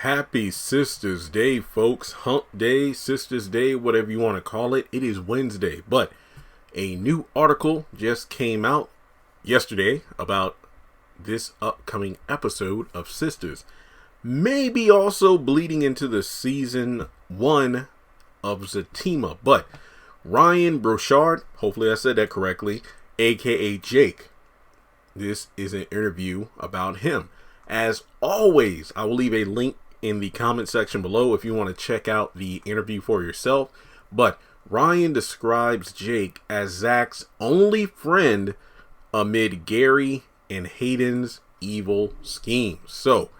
Happy Sisters Day, folks. Hump Day, Sisters Day, whatever you want to call it. It is Wednesday, but a new article just came out yesterday about this upcoming episode of Sisters. Maybe also bleeding into the season 1 of Zatima, but Ryan Broussard, hopefully I said that correctly, aka Jake. This is an interview about him. As always, I will leave a link in the comment section below if you want to check out the interview for yourself. But Ryan describes Jake as Zach's only friend amid Gary and Hayden's evil schemes. So,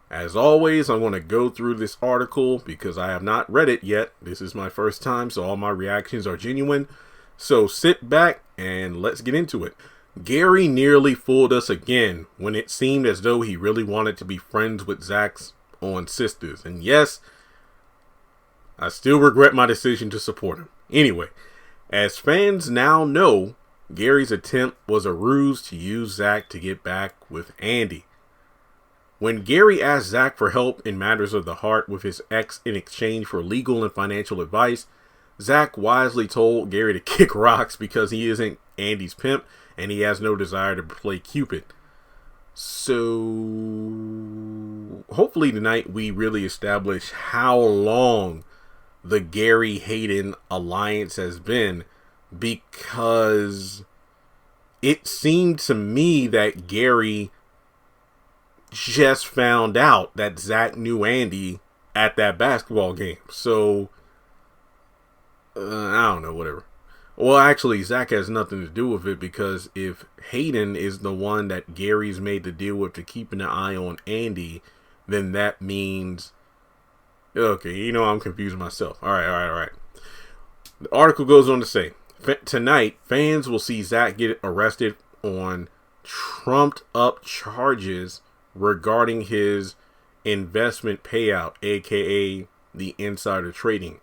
as always, I'm going to go through this article because I have not read it yet. This is my first time, so all my reactions are genuine. So sit back and let's get into it. Gary nearly fooled us again when it seemed as though he really wanted to be friends with Zach's on Sisters. And yes, I still regret my decision to support him. Anyway, as fans now know, Gary's attempt was a ruse to use Zach to get back with Andy. When Gary asked Zach for help in matters of the heart with his ex in exchange for legal and financial advice, Zach wisely told Gary to kick rocks because he isn't Andy's pimp and he has no desire to play Cupid. So, hopefully tonight we really establish how long the Gary-Hayden alliance has been, because it seemed to me that Gary just found out that Zach knew Andy at that basketball game. So, I don't know, whatever. Well, actually, Zach has nothing to do with it, because if Hayden is the one that Gary's made the deal with to keep an eye on Andy, then that means... Okay, I'm confusing myself. All right. The article goes on to say, tonight, fans will see Zach get arrested on trumped up charges regarding his investment payout, aka the insider trading.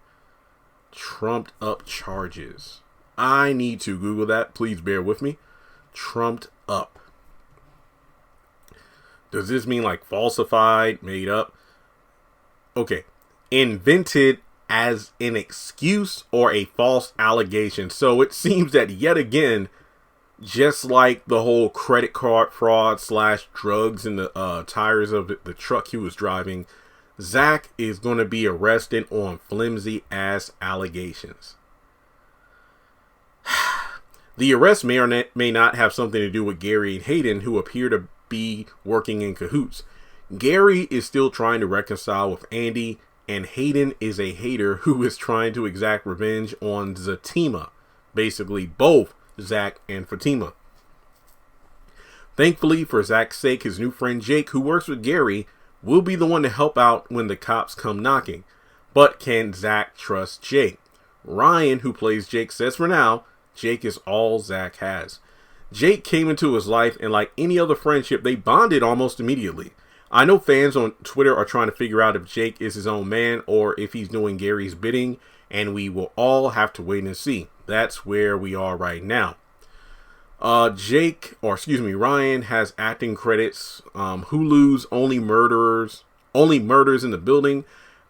Trumped up charges. I need to Google that. Please bear with me. Trumped up. Does this mean like falsified, made up? Okay. Invented as an excuse or a false allegation. So it seems that yet again, just like the whole credit card fraud / drugs in the tires of the truck he was driving, Zach is going to be arrested on flimsy ass allegations. The arrest may or may not have something to do with Gary and Hayden, who appear to be working in cahoots. Gary is still trying to reconcile with Andy, and Hayden is a hater who is trying to exact revenge on Zatima. Basically, both Zach and Fatima. Thankfully, for Zach's sake, his new friend Jake, who works with Gary, will be the one to help out when the cops come knocking. But can Zach trust Jake? Ryan, who plays Jake, says for now, Jake is all Zach has. Jake came into his life, and like any other friendship, they bonded almost immediately. I know fans on Twitter are trying to figure out if Jake is his own man or if he's doing Gary's bidding, and we will all have to wait and see. That's where we are right now. Ryan has acting credits. Hulu's Only Murders in the Building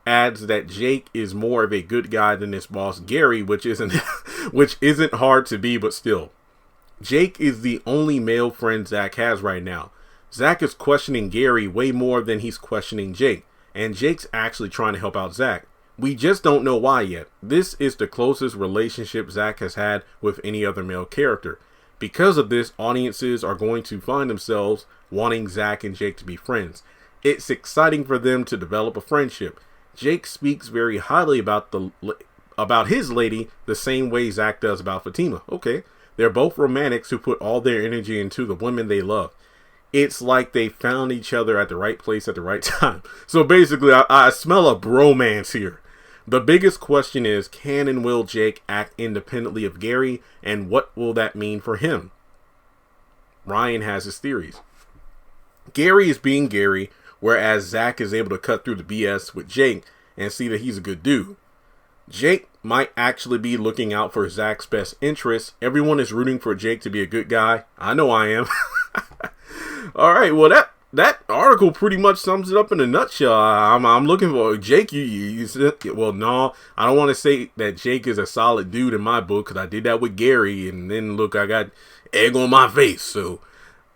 adds that Jake is more of a good guy than his boss Gary, which isn't hard to be, but still. Jake is the only male friend Zach has right now. Zach is questioning Gary way more than he's questioning Jake, and Jake's actually trying to help out Zach. We just don't know why yet. This is the closest relationship Zach has had with any other male character. Because of this, audiences are going to find themselves wanting Zach and Jake to be friends. It's exciting for them to develop a friendship. Jake speaks very highly about his lady the same way Zach does about Fatima. Okay, they're both romantics who put all their energy into the women they love. It's like they found each other at the right place at the right time. So basically, I smell a bromance here. The biggest question is, can and will Jake act independently of Gary, and what will that mean for him? Ryan has his theories. Gary is being Gary, whereas Zach is able to cut through the BS with Jake and see that he's a good dude. Jake might actually be looking out for Zach's best interests. Everyone is rooting for Jake to be a good guy. I know I am. All right, well, that article pretty much sums it up in a nutshell. I'm looking for Jake. Well, no, I don't want to say that Jake is a solid dude in my book, because I did that with Gary, and then look, I got egg on my face. So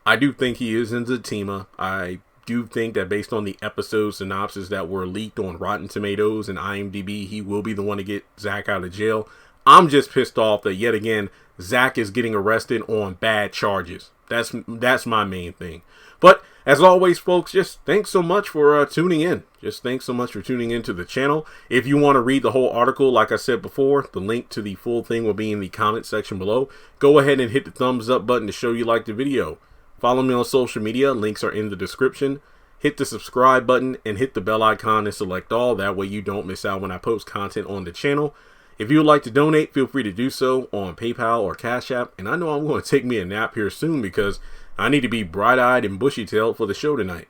I do think he is in Zatima. I do think that based on the episode synopsis that were leaked on Rotten Tomatoes and IMDb, he will be the one to get Zach out of jail. I'm just pissed off that yet again Zach is getting arrested on bad charges. That's my main thing. But as always, folks, just thanks so much for tuning in. Just thanks so much for tuning into the channel. If you want to read the whole article, like I said before, the link to the full thing will be in the comment section below. Go ahead and hit the thumbs up button to show you like the video. Follow me on social media. Links are in the description. Hit the subscribe button and hit the bell icon and select all. That way you don't miss out when I post content on the channel. If you would like to donate, feel free to do so on PayPal or Cash App. And I know I'm going to take me a nap here soon, because I need to be bright-eyed and bushy-tailed for the show tonight.